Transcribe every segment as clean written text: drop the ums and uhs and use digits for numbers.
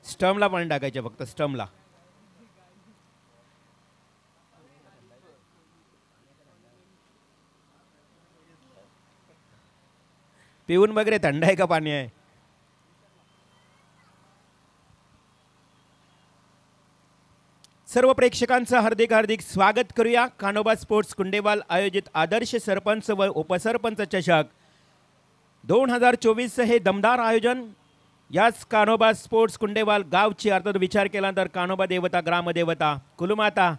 स्टंपला पाणी टाकायचे फक्त स्टंपला. पिऊन वगैरे थंड आहे का पाणी आहे. सर्व प्रेक्षकांचं हार्दिक हार्दिक स्वागत करूया. कान्होबा स्पोर्ट्स कुंडेवाल आयोजित आदर्श सरपंच व उपसरपंच चषक 2024 हे दमदार आयोजन. याच कान्होबा स्पोर्ट्स कुंडेवाल गावची अर्थात विचार केला तर कान्होबा देवता, ग्रामदेवता, कुलमाता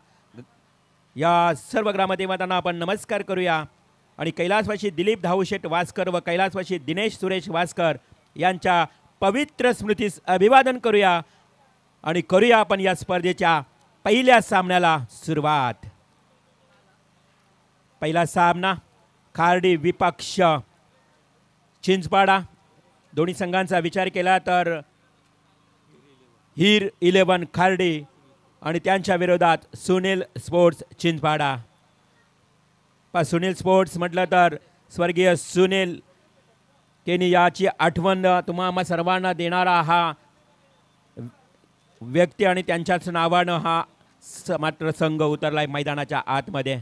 या सर्व ग्रामदेवतांना आपण नमस्कार करूया. आणि कैलासवासी दिलीप धाऊशेठ वासकर व कैलासवासी दिनेश सुरेश वासकर यांच्या पवित्र स्मृतीस अभिवादन करूया. आणि करूया आपण या स्पर्धेच्या पहिल्या सामन्याला सुरुवात. पहिला सामना खार्डी विपक्ष चिंचपाडा. दोन्ही संघांचा विचार केला तर हीर 11 खार्डी आणि त्यांच्या विरोधात सुनील स्पोर्ट्स चिंचपाडा. सुनील स्पोर्ट्स म्हटलं तर स्वर्गीय सुनील केनी याची आठवण तुम्हा सर्वांना देणारा हा व्यक्ती आणि त्यांच्याच नावानं हा मात्र संघ उतरलाय मैदानाच्या आतमध्ये.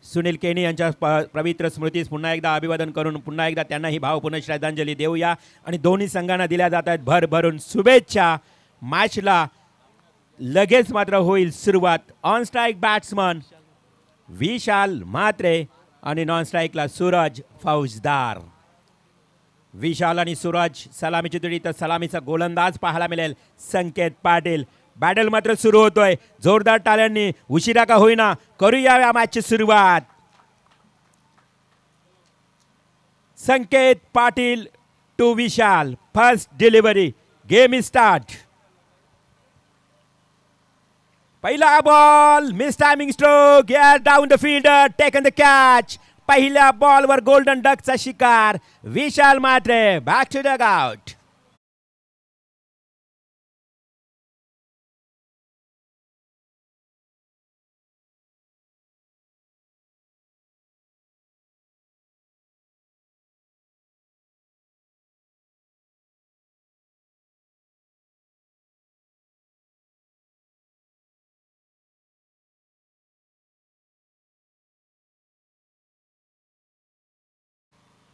सुनील केनी यांच्या पवित्र स्मृतीस पुन्हा एकदा अभिवादन करून पुन्हा एकदा त्यांना ही भावपूर्ण श्रद्धांजली देऊया. आणि दोन्ही संघांना दिल्या जात आहेत भरभरून शुभेच्छा. मॅचला लगेच मात्र होईल सुरुवात. ऑन स्ट्राईक बॅट्समन विशाल म्हात्रे आणि नॉन स्ट्राईकला सूरज फौजदार. विशाल आणि सूरज सलामीची तुडी तर सलामीचा गोलंदाज पाहायला मिळेल संकेत पाटील. बॅटल मात्र सुरू होतोय जोरदार टाळ्यांनी. उशिरा का होईना करूया या मॅचची सुरुवात. Sanket Patil to Vishal. First delivery. Game is start. पहिला ball miss timing stroke. Air down the fielder taken the catch. पहिल्या बॉलवर गोल्डन डकचा शिकार Vishal Mhatre. Back to the out.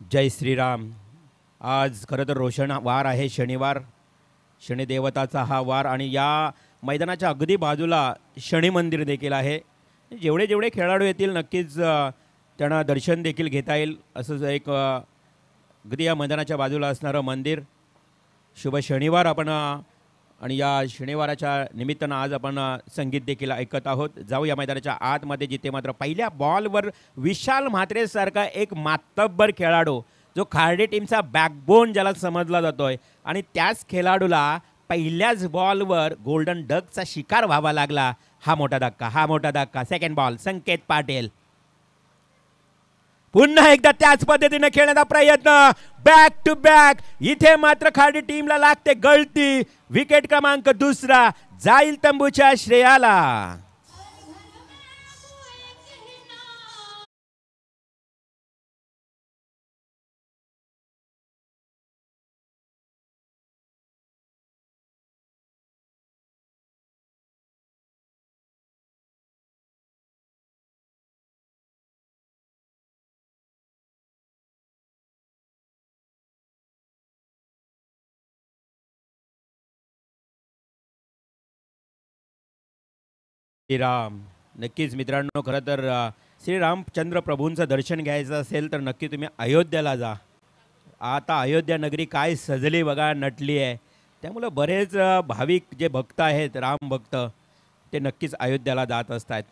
जय श्रीराम. आज खरं तर रोशन वार आहे, शनिवार. शनिदेवताचा हा वार आणि या मैदानाच्या अगदी बाजूला शनी मंदिर देखील आहे. जेवढे जेवढे खेळाडू येतील नक्कीच त्यांना दर्शन देखील घेता येईल असं एक अगदी या मैदानाच्या बाजूला असणारं मंदिर. शुभ शनिवार आपण आणि या शनिवाराच्या निमित्तानं आज आपण संगीत देखील ऐकत आहोत. जाऊ या मैदानाच्या आतमध्ये जिथे मात्र पहिल्या बॉलवर विशाल म्हात्रेसारखा एक मातब्बर खेळाडू जो खार्डी टीमचा बॅकबोन ज्याला समजला जातोय आणि त्याच खेळाडूला पहिल्याच बॉलवर गोल्डन डकचा शिकार व्हावा लागला. हा मोठा धक्का, हा मोठा धक्का. Second ball Sanket Patil. पुन्हा एकदा त्याच पद्धतीने खेळण्याचा प्रयत्न. Back to back. इथे मात्र खार्डी टीमला लागते गळती. विकेट क्रमांक दुसरा जाईल तंबूच्या श्रेयाला. श्रीराम. नक्कीच मित्रांनो, खरं तर श्रीरामचंद्र प्रभूंचं दर्शन घ्यायचं असेल तर नक्की तुम्ही अयोध्येला जा. आता अयोध्या नगरी काय सजली बघा, नटली आहे. त्यामुळं बरेच भाविक जे भक्त आहेत, राम भक्त, ते नक्कीच अयोध्येला जात असतात.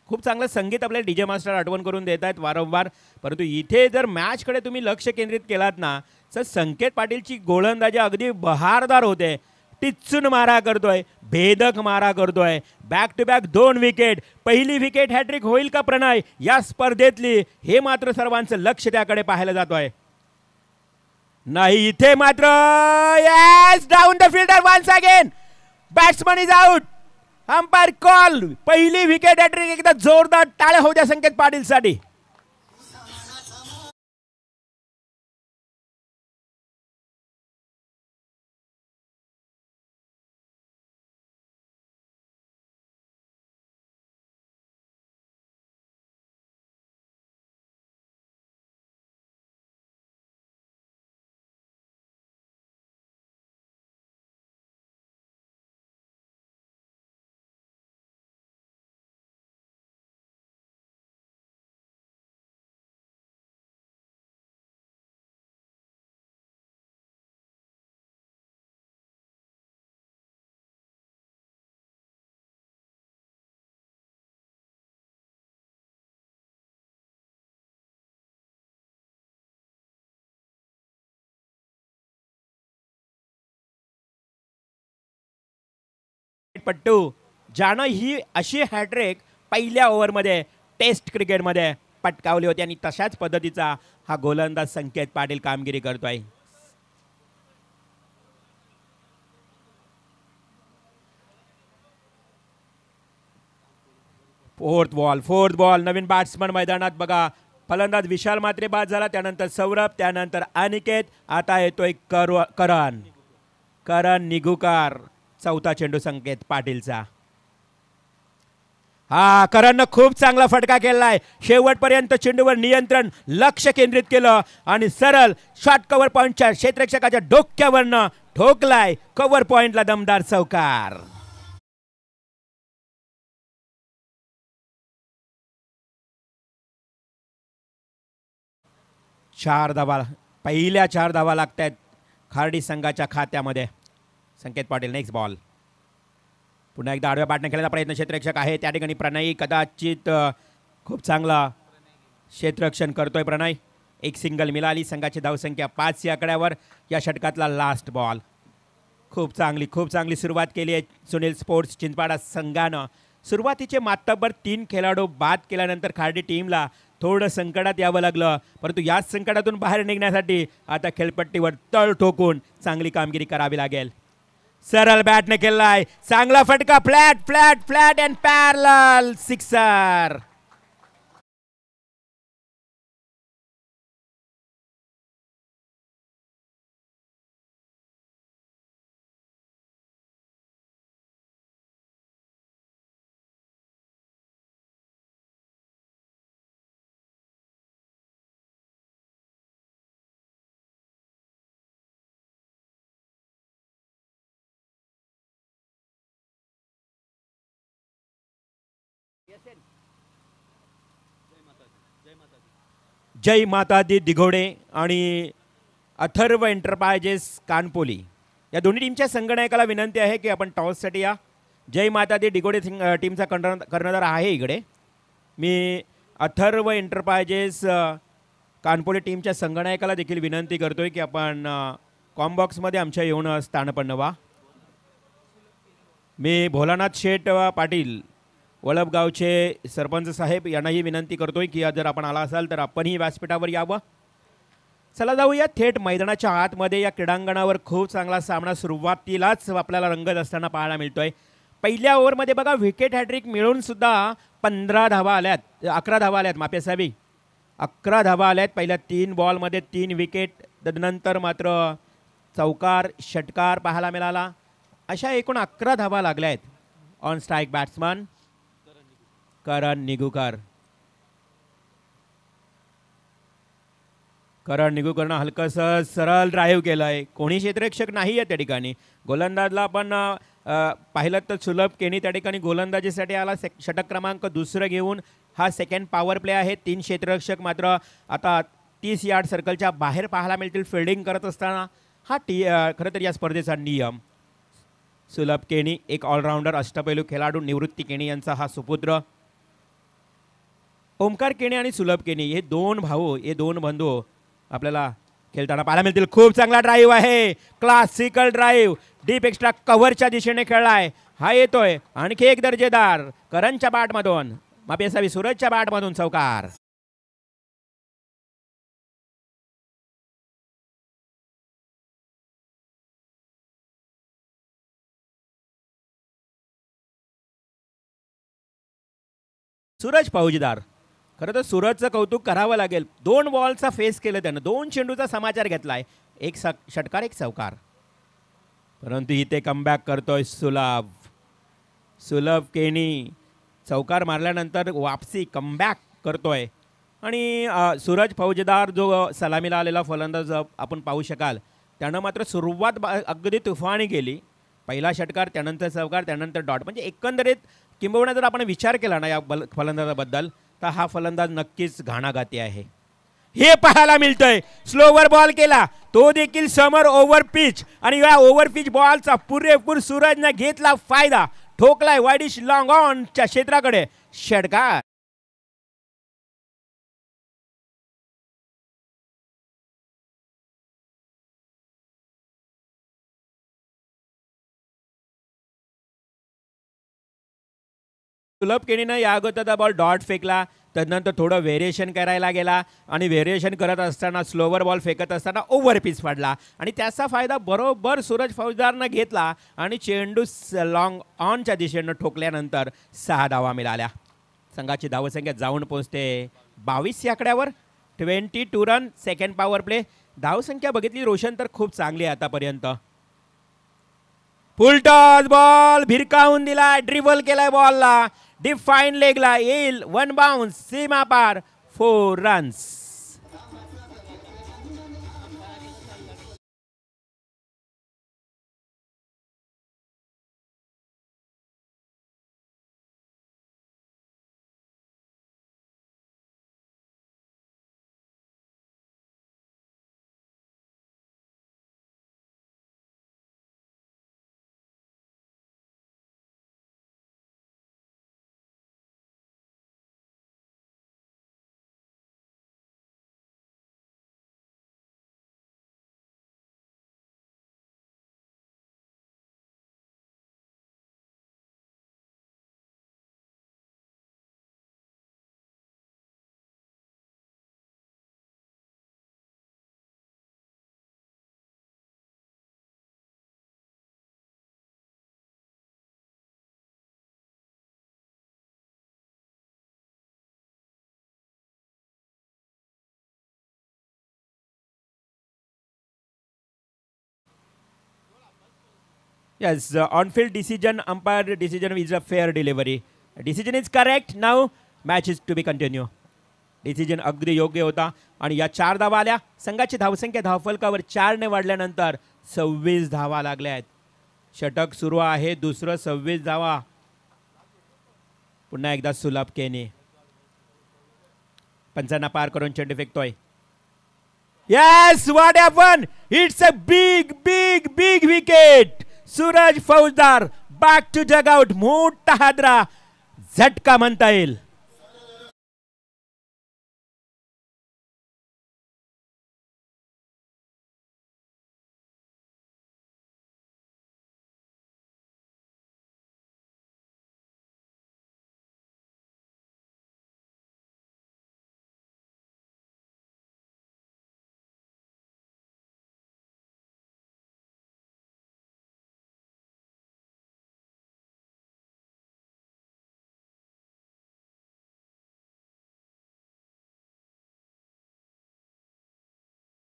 खूप चांगलं संगीत आपल्याला डीजे मास्टर आठवण करून देत आहेत वारंवार. परंतु इथे जर मॅचकडे तुम्ही लक्ष केंद्रित केलात ना तर संकेत पाटीलची गोलंदाजी अगदी बहारदार होते. टिच्चून मारा करतोय, भेदक मारा करतोय. Back to back 2 wicket. पहिली विकेट हॅट्रिक होईल का प्रणय या स्पर्धेतली, हे मात्र सर्वांचं लक्ष त्याकडे पाहायला जातोय. नाही, इथे मात्र yes down the fielder once again. Batsman is out. Umpire call. पहिली विकेट हॅट्रिक. एकदा जोरदार टाळ्या होत्या संकेत पाटील साठी. पट्टू ज्यानं ही अशी हॅट्रिक पहिल्या ओव्हरमध्ये टेस्ट क्रिकेटमध्ये पटकावली होती आणि तशाच पद्धतीचा हा गोलंदाज संकेत पाटील कामगिरी करतोय. फोर्थ बॉल नवीन बॅट्समन मैदानात बघा. फलंदाज विशाल मात्रे बाद झाला, त्यानंतर सौरभ, त्यानंतर अनिकेत, आता येतोय करण निगुकार. चौथा चेंडू संकेत पाटीलचा. हा करणनं खूप चांगला फटका केलाय. शेवटपर्यंत चेंडूवर नियंत्रण, लक्ष केंद्रित केलं आणि सरळ शॉर्ट कव्हर पॉइंटच्या क्षेत्ररक्षकाच्या डोक्यावरनं ठोकलाय. कव्हर पॉइंटला दमदार चौकार. पहिल्या 4 धावा लागतायत खार्डी संघाच्या खात्यामध्ये. संकेत पाटील नेक्स्ट बॉल. पुन्हा एकदा आडव्या बॅटने खेळण्याचा प्रयत्न क्षेत्ररक्षक आहे त्या ठिकाणी. प्रणय कदाचित खूप चांगला क्षेत्ररक्षण करतोय प्रणय. एक सिंगल मिळाली. संघाची धावसंख्या 5 या आकड्यावर. या षटकातला लास्ट बॉल. खूप चांगली सुरुवात केली आहे सुनील स्पोर्ट्स चिंचपाडा संघानं. सुरुवातीचे मातब्बर 3 खेळाडू बाद केल्यानंतर खार्डी टीमला थोडं संकटात यावं लागलं, परंतु याच संकटातून बाहेर निघण्यासाठी आता खेळपट्टीवर तळ ठोकून चांगली कामगिरी करावी लागेल. सरळ बॅटने केलाय चांगला फटका. Flat and parallel sixer. जय माता दी दिघोडे आणि अथर्व एंटरप्राइजेस कानपोली या दोन्ही टीमच्या संगणकाला विनंती आहे की आपण टॉससाठी या. जय माता दी दिघोडे टीमचा कर्णधार आहे इकडे. मी अथर्व एंटरप्राइजेस कानपोली टीमच्या संगणकाला देखील विनंती करतोय की आपण कॉम्बॉक्समध्ये आमच्या येऊन स्थान व्हा. मी भोलानाथ शेठ पाटील वळपगावचे सरपंच साहेब यांनाही विनंती करतोय की जर आपण आला असाल तर आपणही व्यासपीठावर यावं. चला जाऊया थेट मैदानाच्या आतमध्ये. या क्रीडांगणावर खूप चांगला सामना सुरुवातीलाच आपल्याला रंगत असताना पाहायला मिळतोय. पहिल्या ओव्हरमध्ये बघा विकेट हॅट्रिक मिळून सुद्धा 11 धावा आल्यात मापेसाहेब. 11 धावा आल्यात पहिल्या 3 बॉलमध्ये 3 विकेट. तदनंतर मात्र चौकार षटकार पाहायला मिळाला. अशा एकूण 11 धावा लागल्या आहेत. ऑन स्ट्राईक बॅट्समन करण निगुकर. करण निगुकरनं हलकंसं सरळ ड्राईव्ह केलंय. कोणी क्षेत्ररक्षक नाही आहे त्या ठिकाणी. गोलंदाजला आपण पाहिलं तर सुलभ केनी त्या ठिकाणी गोलंदाजीसाठी आला. षटक क्रमांक 2 घेऊन हा सेकंड पॉवर प्ले आहे. 3 क्षेत्ररक्षक मात्र आता 30 यार्ड सर्कलच्या बाहेर पाहायला मिळतील फिल्डिंग करत असताना. हा खरं तर या स्पर्धेचा नियम. सुलभ केनी एक ऑलराऊंडर अष्टपैलू खेळाडू निवृत्ती केनी यांचा हा सुपुत्र. ओमकार केणी आणि सुलभ केणी हे 2 बंधू आपल्याला खेळताना पाहायला मिळतील. खूप चांगला ड्राईव्ह आहे. क्लासिकल ड्राईव्ह डीप एक्स्ट्रा कव्हरच्या दिशेने खेळलाय. हा येतोय आणखी एक दर्जेदार करणच्या बॅटमधून मापेसावी सूरजच्या बॅटमधून चौकार. सूरज फौजदार. खरं तर सूरजचं कौतुक करावं लागेल. 2 बॉलचा फेस केलं त्यानं. 2 चेंडूचा समाचार घेतलाय. एक षटकार एक चौकार. परंतु इथे कमबॅक करतोय सुलभ केनी. चौकार मारल्यानंतर वापसी कमबॅक करतोय. आणि सूरज फौजदार जो सलामीला आलेला फलंदाज आपण पाहू शकाल त्यानं मात्र सुरुवात अगदी तुफानी केली. पहिला षटकार त्यानंतर चौकार त्यानंतर डॉट. म्हणजे एकंदरीत किंबहुना जर आपण विचार केला ना या फलंदाजाबद्दल तर हा फलंदाज नक्कीच घाणाघाती आहे. हे पाहायला मिळतंय. स्लोवर बॉल केला तो देखील समर ओव्हर पिच आणि या ओव्हर पिच बॉलचा पुरेपूर सूरजने घेतला फायदा. ठोकलाय वाईडिश लॉंग ऑनच्या क्षेत्राकडे षटकार. सुलभ केनीनं या अगोदरचा बॉल डॉट फेकला, त्यानंतर थोडं व्हेरिएशन करायला गेला आणि व्हेरिएशन करत असताना स्लोवर बॉल फेकत असताना ओव्हर पीच पडला आणि त्याचा फायदा बरोबर सूरज फौजदारनं घेतला आणि चेंडू लॉंग ऑनच्या दिशेनं ठोकल्यानंतर 6 धावा मिळाल्या. संघाची धावसंख्या जाऊन पोहोचते 22 या आकड्यावर. 22 रन सेकंड पॉवर प्ले. धावसंख्या बघितली रोशन तर खूप चांगली आहे आतापर्यंत. फुल टॉस बॉल भिरकावून दिला, ड्रिबल केलाय बॉलला, डिफाईन लेगला येईल, 1 बाउन्स, सीमा पार, 4 runs. Yes, on-field decision, umpire decision is a fair delivery. Decision is correct. Now match is to be continue. Decision अगदी योग्य होता आणि या 4 धावा आल्या. संघाची धावसंख्या धावफलकावर 4 ने वाढल्यानंतर 26 धावा लागल्या आहेत. षटक सुरू आहे, दुसरं 26 धावा. पुन्हा एकदा सुलभ केनी पंचांना पार करून चेंडू फेकतोय. Yes, what happened? It's a big, big, big wicket. Suraj फौजदार बॅक टू डगआउट. मोठा हादरा, झटका म्हणता येईल.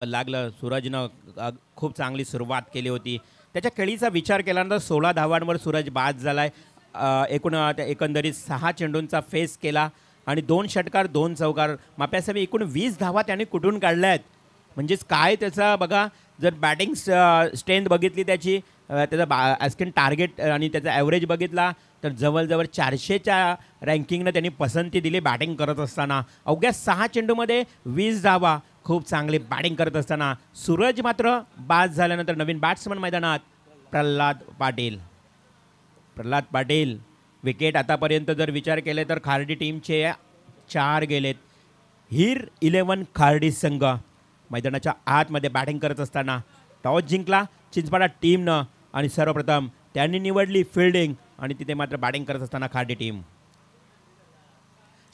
लागलं. सूरजनं खूप चांगली सुरुवात केली होती. त्याच्या खेळीचा विचार केल्यानंतर 16 धावांवर सूरज बाद झालाय. एकंदरीत 6 चेंडूंचा फेस केला आणि 2 षटकार 2 चौकार माप्यासवी एकूण 20 धावा त्याने कुठून काढल्या आहेत. म्हणजेच काय त्याचा बघा, जर बॅटिंग स्ट्रेंथ बघितली त्याची, त्याचा ॲस्किन टार्गेट आणि त्याचा ॲव्हरेज बघितला तर जवळजवळ 400च्या रँकिंगनं त्यांनी पसंती दिली बॅटिंग करत असताना. अवघ्या 6 चेंडूमध्ये 20 धावा, खूप चांगली बॅटिंग करत असताना. सूरज मात्र बाद झाल्यानंतर नवीन बॅट्समन मैदानात प्रल्हाद पाटील. प्रल्हाद पाटील विकेट आतापर्यंत जर विचार केले तर खार्डी टीमचे 4 गेलेत. हीर 11 खार्डी संघ मैदानाच्या आतमध्ये बॅटिंग करत असताना टॉस जिंकला चिंचपाडा टीमनं आणि सर्वप्रथम त्यांनी निवडली फिल्डिंग आणि तिथे मात्र बॅटिंग करत असताना खार्डी टीम.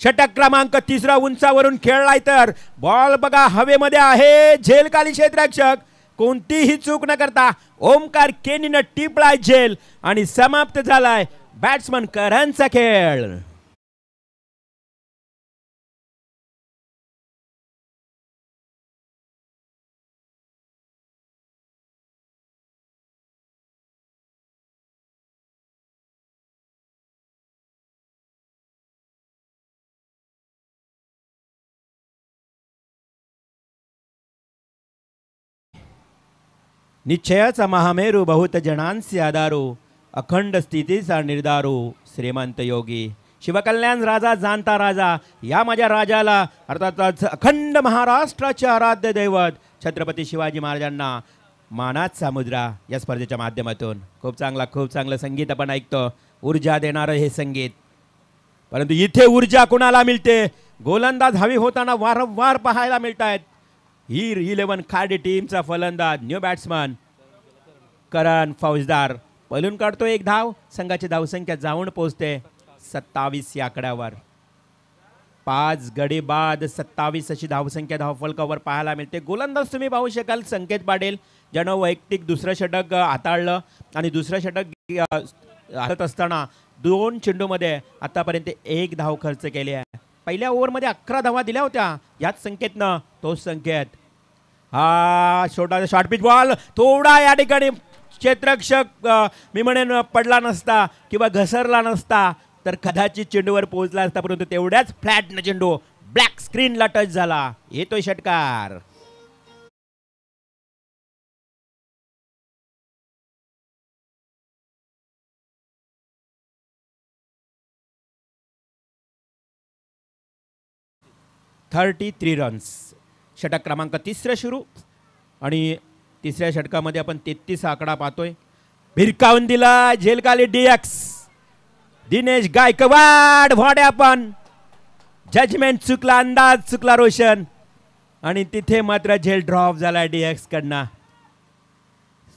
षटक क्रमांक 3 उंचावरून खेळलाय तर बॉल बघा हवेमध्ये आहे. झेलखाली क्षेत्ररक्षक कोणतीही चूक न करता ओमकार केनीनं टिपलाय झेल आणि समाप्त झालाय बॅट्समन करणचा खेळ. निश्चयाचा महामेरू बहुत जणांचे आधारू अखंड स्थितीचा निर्धारू श्रीमंत योगी शिवकल्याण राजा जाणता राजा या माझ्या राजाला अर्थातच अखंड महाराष्ट्राचे आराध्य दैवत छत्रपती शिवाजी महाराजांना मानाचा मुद्रा या स्पर्धेच्या माध्यमातून. खूप चांगलं संगीत आपण ऐकतो. ऊर्जा देणारं हे संगीत. परंतु इथे ऊर्जा कुणाला मिळते? गोलंदाज हवी होताना वारंवार पाहायला मिळत आहेत. हीर 11 खार्डी टीमचा फलंदाज न्यू बॅट्समन करण फौजदार पळून काढतो 1 धाव. संघाची धावसंख्या जाऊन पोहोचते 27 या आकड्यावर. 5 गडी बाद 27 अशी धावसंख्या धावफलकावर पाहायला मिळते. गोलंदाज तुम्ही पाहू शकाल संकेत पाटील, ज्यानं वैयक्तिक दुसरं षटक हाताळलं आणि दुसरं षटक हातात असताना 2 चेंडूमध्ये आतापर्यंत 1 धाव खर्च केली आहे. पहिल्या ओव्हरमध्ये 11 धावा दिल्या होत्या याच संकेतनं. तोच संकेत, हा छोटा शॉर्ट पिच बॉल थोडा या ठिकाणी क्षेत्ररक्षक मी म्हणेन पडला नसता किंवा घसरला नसता तर कदाचित चेंडूवर पोहोचला असता, परंतु तेवढ्याच फ्लॅटनं चेंडू ब्लॅक स्क्रीनला टच झाला. येतोय षटकार. $33 रन्स. षटक क्रमांक 3 सुरू आणि तिसऱ्या षटकामध्ये आपण 33 आकडा पाहतोय. भिरकावून दिला झेलकाली DX Dinesh Gaikwad. What happen, judgement चुकला, अंदाज चुकला रोशन आणि तिथे मात्र झेल ड्रॉप झाला DX कडनं.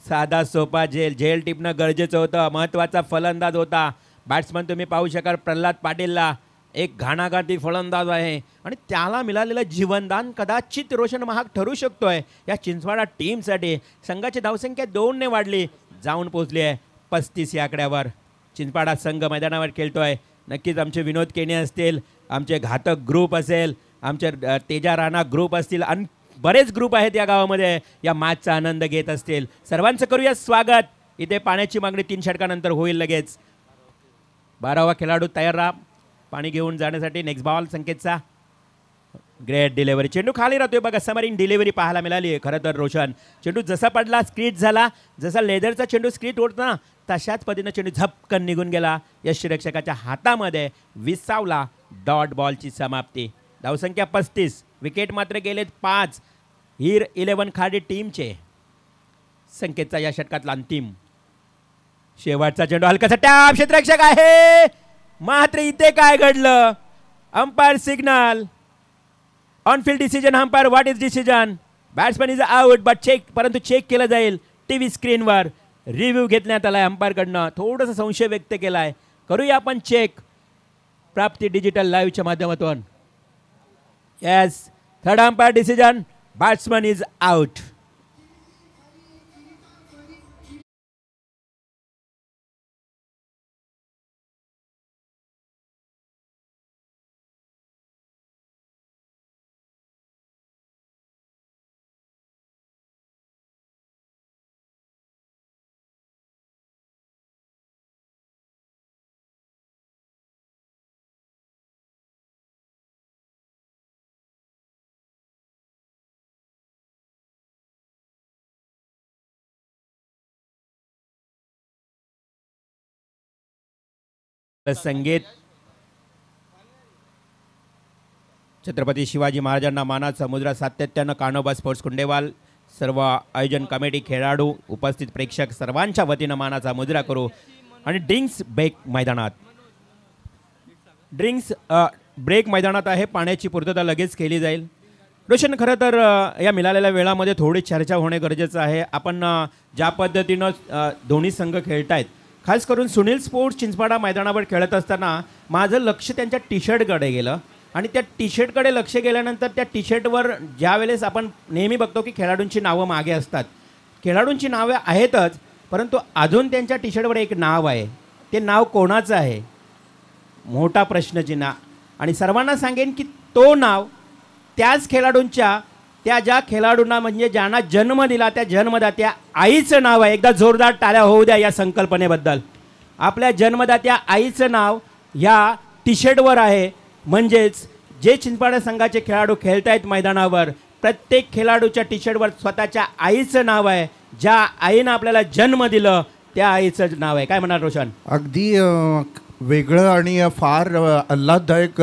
साधा सोपा झेल टिपणं गरजेचं होतं. महत्त्वाचा फलंदाज होता. बॅट्समन तुम्ही पाहू शकाल प्रल्हाद पाटीलला, एक घाणाघाती फलंदाज आहे आणि त्याला मिळालेलं जीवनदान कदाचित रोशन महाग ठरू शकतोय या चिंचवाडा टीमसाठी. संघाची धावसंख्या 2 ने वाढली, जाऊन पोहोचली आहे 35 या आकड्यावर. चिंचवाडा संघ मैदानावर खेळतोय. नक्कीच आमचे विनोद केने असतील, आमचे घातक ग्रुप असेल, आमचे तेजा राणा ग्रुप असतील आणि बरेच ग्रुप आहेत या गावामध्ये, या मॅचचा आनंद घेत असतील. सर्वांचं करूया स्वागत. इथे पाण्याची मागणी 3 षटकानंतर होईल लगेच. 12वा खेळाडू तयार राहा पाणी घेऊन जाण्यासाठी. नेक्स्ट बॉल संकेतचा. Great delivery. चेंडू खाली राहतोय बघा, समरिंग डिलिव्हरी पाहायला मिळाली आहे. खरं तर रोशन चेंडू जसा पडला स्क्रीट झाला, जसा लेदरचा चेंडू स्क्रीट ओढतो ना तशाच पद्धतीनं चेंडू झपकन निघून गेला यष्टीरक्षकाच्या हातामध्ये. विसावला डॉट बॉलची समाप्ती. धावसंख्या 35, विकेट मात्र गेलेत 5. हीर 11 खाडी टीमचे. संकेतचा या षटकातला अंतिम शेवटचा चेंडू हलकासा टॅप. क्षेत्ररक्षक आहे मात्र इथे काय घडलं. Umpire signal on field decision. Umpire what is decision. Batsman is out but check, परंतु चेक केलं जाईल टीव्ही स्क्रीनवर. रिव्ह्यू घेतण्यात आलाय अंपायरकडनं. थोडासा संशय व्यक्त केलाय. करूया आपण चेक प्राप्ती डिजिटल लाईव्हच्या माध्यमातून. Yes, third umpire decision, batsman is out. संगीत छत्रपती शिवाजी महाराजांना मानाचा समुद्र सातत्यानं कान्होबा स्पोर्ट्स कुंडेवाल सर्व आयोजन कमिटी, खेळाडू, उपस्थित प्रेक्षक सर्वांच्या वतीनं मानाचा मुजरा करू. आणि ड्रिंक्स ब्रेक मैदानात आहे. पाण्याची पूर्तता लगेच केली जाईल. रोशन, खरं तर या मिळालेल्या वेळामध्ये थोडी चर्चा होणे गरजेचं आहे. आपण ज्या पद्धतीनं दोन्ही संघ खेळतायत, खास करून सुनील स्पोर्ट्स चिंचवाडा मैदानावर खेळत असताना माझं लक्ष त्यांच्या टी शर्टकडे गेलं आणि त्या टी शर्टकडे लक्ष गेल्यानंतर त्या टी शर्टवर ज्या वेळेस आपण नेहमी बघतो की खेळाडूंची नावं मागे असतात, खेळाडूंची नावे आहेतच, परंतु अजून त्यांच्या टी शर्टवर एक नाव आहे. ते नाव कोणाचं आहे? मोठा प्रश्नचिन्ह. आणि सर्वांना सांगेन की तो नाव त्याच खेळाडूंच्या, त्या ज्या खेळाडूंना म्हणजे ज्यांना जन्म दिला त्या जन्मदात्या आईचं नाव आहे. एकदा जोरदार टाळ्या होऊ द्या या संकल्पनेबद्दल. आपल्या जन्मदात्या आईचं नाव ह्या टी शर्टवर आहे. म्हणजेच जे चिंचवाडा संघाचे खेळाडू खेळतायत मैदानावर, प्रत्येक खेळाडूच्या टी शर्टवर स्वतःच्या आईचं नाव आहे. ज्या आईनं आपल्याला जन्म दिलं त्या आईचं नाव आहे. काय म्हणाल रोशन? अगदी वेगळं आणि फार आल्हाददायक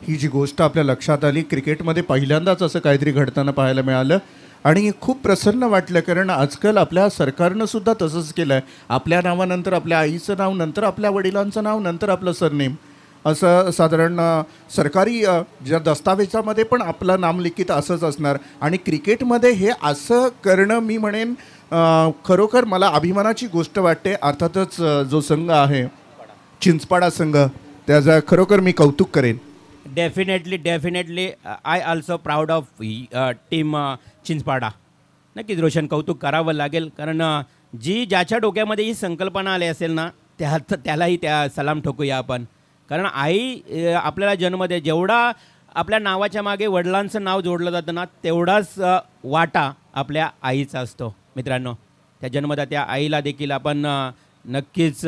ही जी गोष्ट आपल्या लक्षात आली. क्रिकेटमध्ये पहिल्यांदाच असं काहीतरी घडताना पाहायला मिळालं आणि खूप प्रसन्न वाटलं. कारण आजकाल आपल्या सरकारनं सुद्धा तसंच केलं आहे. आपल्या नावानंतर आपल्या आईचं नाव, नंतर आपल्या वडिलांचं नाव, नंतर आपलं सरनेम, असं साधारण सरकारी ज्या दस्तावेजामध्ये पण आपलं नामलिखित असंच असणार. आणि क्रिकेटमध्ये हे असं करणं मी म्हणेन खरोखर मला अभिमानाची गोष्ट वाटते. अर्थातच जो संघ आहे चिंचपाडा संघ त्याचा खरोखर मी कौतुक करेन. Definitely I also proud of team Chinchpada. नक्कीच रोशन कौतुक करावं लागेल, कारण जी ज्याच्या डोक्यामध्ये ही संकल्पना आली असेल ना त्यालाही त्या सलाम ठोकूया आपण. कारण आई आपल्याला जन्म दे, जेवढा आपल्या नावाच्या मागे वडिलांचं नाव जोडलं जातं ना तेवढाच वाटा आपल्या आईचा असतो मित्रांनो. त्या जन्मदात्या आईला देखील आपण नक्कीच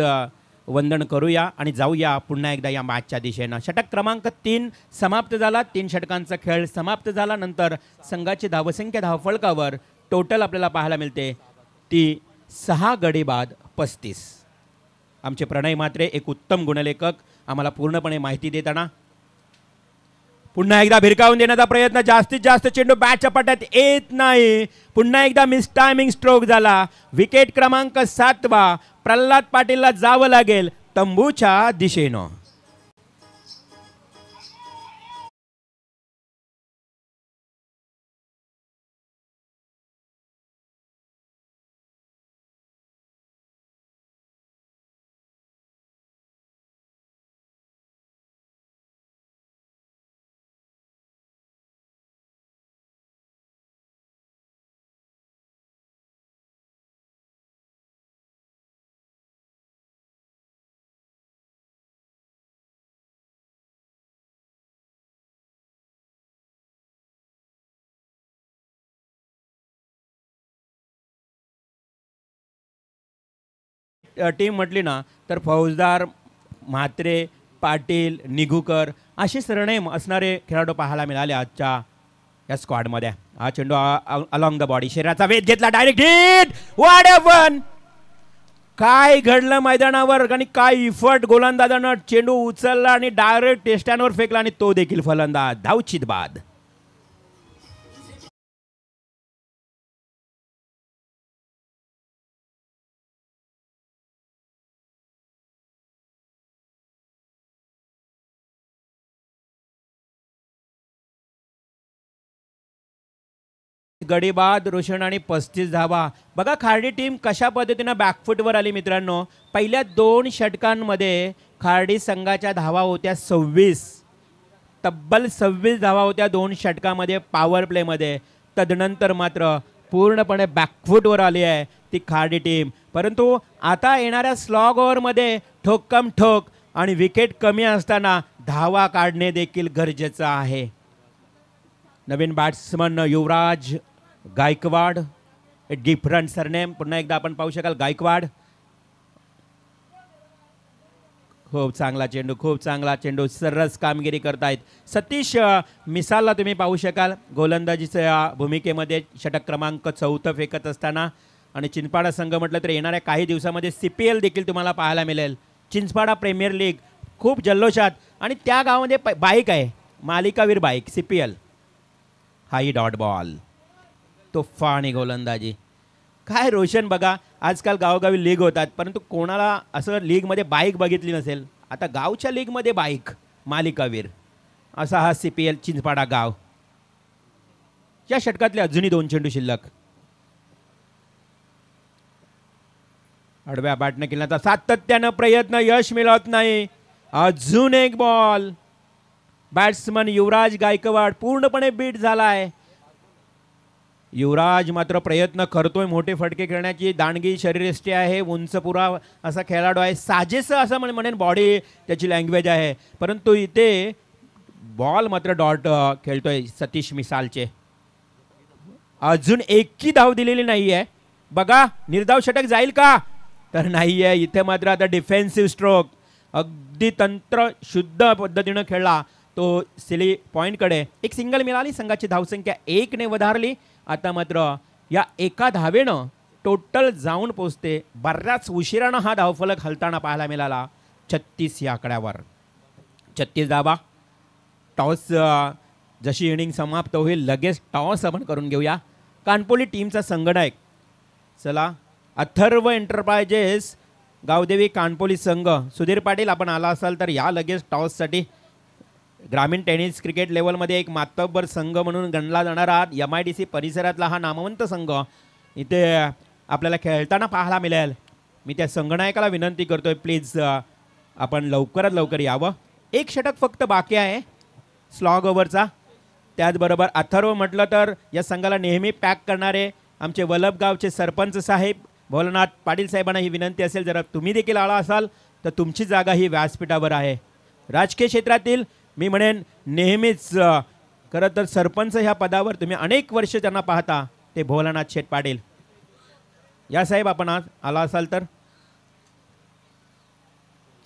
वंदन करूया आणि जाऊया पुन्हा एकदा या मॅचच्या दिशेनं. षटक क्रमांक 3 समाप्त झाला. 3 षटकांचा खेळ समाप्त झाला. नंतर संघाची धावसंख्या धावफलकावर टोटल आपल्याला पाहायला मिळते ती 6 गडी बाद 35. आमचे प्रणय म्हात्रे एक उत्तम गुणलेखक आम्हाला पूर्णपणे माहिती देताना पुन्हा एकदा भिरकावून देण्याचा प्रयत्न, जास्तीत जास्त चेंडू बॅटच्या पट्ट्यात येत नाही. पुन्हा एकदा मिस टायमिंग स्ट्रोक झाला. विकेट क्रमांक 7 प्रल्हाद पाटीलला जावं लागेल तंबूच्या दिशेनं. टीम म्हटली ना तर फौजदार, म्हात्रे, पाटील, निघूकर असे सरनेम असणारे खेळाडू पाहायला मिळाले आजच्या या स्क्वॉडमध्ये. हा चेंडू अलॉंग द बॉडी, शरीराचा वेध घेतला, डायरेक्ट हिट. व्हाट हॅपन, काय घडलं मैदानावर आणि काय इफर्ट. गोलंदाजानं चेंडू उचलला आणि डायरेक्ट टेस्टॅनवर फेकला आणि तो देखील फलंदाज. धावचित बाद. गडी बाद रोशन आणि 35 धावा. बघा खार्डी टीम कशा पद्धतीनं बॅकफुटवर आली मित्रांनो. पहिल्या 2 षटकांमध्ये खार्डी संघाच्या धावा होत्या 26, तब्बल 26 धावा होत्या 2 षटकामध्ये पॉवर प्लेमध्ये. तदनंतर मात्र पूर्णपणे बॅकफुटवर आली आहे ती खार्डी टीम. परंतु आता येणाऱ्या स्लॉग ओव्हरमध्ये ठोक्कम ठोक आणि विकेट कमी असताना धावा काढणे देखील गरजेचं आहे. नवीन बॅट्समन युवराज गायकवाड, एक डिफरंट सरनेम. पुन्हा एकदा आपण पाहू शकाल गायकवाड. खूप चांगला चेंडू, खूप चांगला चेंडू, सरस कामगिरी करतायत. सतीश मिसालला तुम्ही पाहू शकाल गोलंदाजीच्या भूमिकेमध्ये षटक क्रमांक 4 फेकत असताना. आणि चिंचपाडा संघ म्हटलं तर येणाऱ्या काही दिवसामध्ये CPL देखील तुम्हाला पाहायला मिळेल. चिंचपाडा प्रीमियर लीग खूप जल्लोषात आणि त्या गावामध्ये बाईक आहे, मालिकावीर बाईक CPL. हाई डॉट बॉल, तुफानी गोलंदाजी. काय रोशन बघा, आजकाल गावोगावी लीग होतात परंतु कोणाला असं लीगमध्ये बाईक बघितली नसेल. आता गावच्या लीगमध्ये बाईक मालिकावीर असा हा CPL चिंचपाडा गाव. या षटकातले अजूनही 2 चेंडू शिल्लक. आडव्या बॅटने केल्याचा सातत्यानं प्रयत्न, यश मिळत नाही. अजून एक बॉल. बॅट्समन युवराज गायकवाड पूर्णपणे बीट झालाय. युवराज मात्र प्रयत्न करतोय मोठे फटके खेळण्याची. दांडगी शरीरयष्टी आहे, उंच पुरा असा खेळाडू आहे, साजेसं असं म्हणेन बॉडी त्याची लँग्वेज आहे. परंतु इथे बॉल मात्र डॉट खेळतोय सतीश मिसालचे. अजून एकही धाव दिलेली नाही आहे. बघा निर्धाव षटक जाईल का, तर नाही आहे. इथे मात्र आता डिफेन्सिव्ह स्ट्रोक अगदी तंत्र शुद्ध पद्धतीनं खेळला तो सिली पॉईंटकडे. एक सिंगल मिळाली, संघाची धावसंख्या 1 ने वधारली. आता मात्र या एका धावेनं टोटल जाऊन पोचते. बऱ्याच उशिरानं हा धावफलक हलताना पाहायला मिळाला 36 या आकड्यावर. 36 धावा. टॉस जशी इनिंग समाप्त होईल लगेच टॉस आपण करून घेऊया. कानपोली टीमचा संगणक चला अथर्व एंटरप्राइजेस गावदेवी कानपोली संघ. सुधीर पाटील आपण आला असाल तर या लगेच टॉससाठी. ग्रामीण टेनिस क्रिकेट लेवलमध्ये एक मातब्बर संघ म्हणून गणला जाणारा MIDC परिसरातला हा नामवंत संघ इथे आपल्याला खेळताना पाहायला मिळेल. मी त्या संघनायकाला विनंती करतोय प्लीज आपण लवकरात लवकर यावं. एक षटक फक्त बाकी आहे स्लॉग ओव्हरचा. त्याचबरोबर अथर्व म्हटलं तर या संघाला नेहमी पॅक करणारे आमचे वलभगावचे सरपंच साहेब भोलानाथ पाटील साहेबांना ही विनंती असेल, जर तुम्ही देखील आला असाल तर तुमची जागा ही व्यासपीठावर आहे. राजकीय क्षेत्रातील मी म्हणेन नेहमीच खरं तर सरपंच ह्या पदावर तुम्ही अनेक वर्ष त्यांना पाहता ते भोलानाथ शेठ पाटील. या साहेब आपण आज आला असाल तर.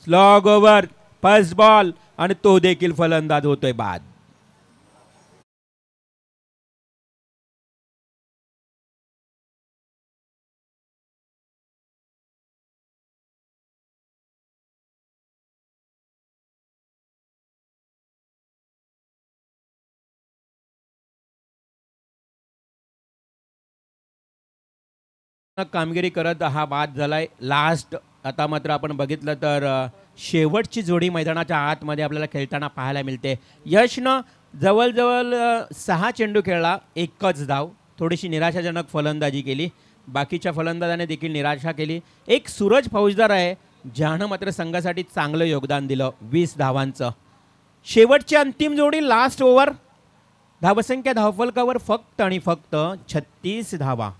स्लॉग ओव्हर, फर्स्ट बॉल आणि तो देखील फलंदाज होतोय बाद. कामगिरी करत हा बाद झालाय लास्ट. आता मात्र आपण बघितलं तर शेवटची जोडी मैदानाच्या आतमध्ये आपल्याला खेळताना पाहायला मिळते. यशनं जवळजवळ 6 चेंडू खेळला, एकच धाव. थोडीशी निराशाजनक फलंदाजी केली, बाकीच्या फलंदाजाने देखील निराशा केली. एक सूरज फौजदार आहे ज्यानं मात्र संघासाठी चांगलं योगदान दिलं 20 धावांचं. शेवटची अंतिम जोडी लास्ट ओव्हर. धावसंख्या धावफलकावर फक्त आणि फक्त 36 धावा,